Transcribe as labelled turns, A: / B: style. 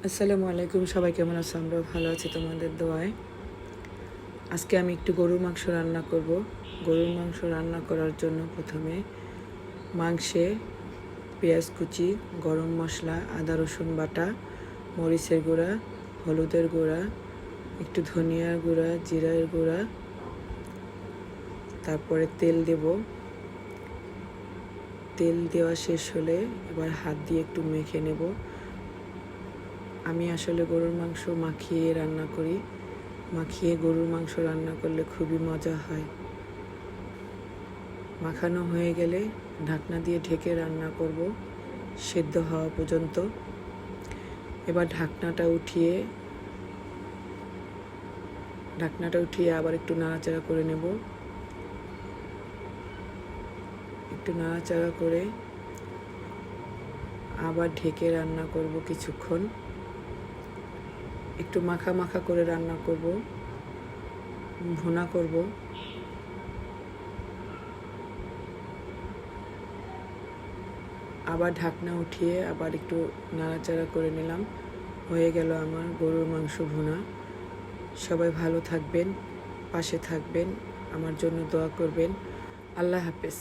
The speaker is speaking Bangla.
A: আসসালামু আলাইকুম, সবাই কেমন আছো? আমরা ভালো আছি তোমাদের দোয়ায়। আজকে আমি একটু গরুর মাংস রান্না করব। গরুর মাংস রান্না করার জন্য প্রথমে মাংসে পেঁয়াজ কুচি, গরম মশলা, আদা রসুন বাটা, মরিচের গুঁড়া, হলুদের গুঁড়া, একটু ধনিয়ার গুঁড়া, জিরার গুঁড়া, তারপরে তেল দেব। তেল দেওয়া শেষ হলে এবার হাত দিয়ে একটু মেখে নেব। আমি আসলে গরুর মাংস মাখিয়ে রান্না করি। মাখিয়ে গরুর মাংস রান্না করলে খুবই মজা হয়। মাখানো হয়ে গেলে ঢাকনা দিয়ে ঢেকে রান্না করব সেদ্ধ হওয়া পর্যন্ত। এবার ঢাকনাটা উঠিয়ে আবার একটু নাড়াচাড়া করে নেব। একটু নাড়াচাড়া করে আবার ঢেকে রান্না করব কিছুক্ষণ। একটু মাখা মাখা করে রান্না করব, ভুনা করব। আবার ঢাকনা উঠিয়ে আবার একটু নাড়াচাড়া করে নিলাম। হয়ে গেল আমার গরুর মাংস ভুনা। সবাই ভালো থাকবেন, পাশে থাকবেন, আমার জন্য দোয়া করবেন। আল্লাহ হাফেজ।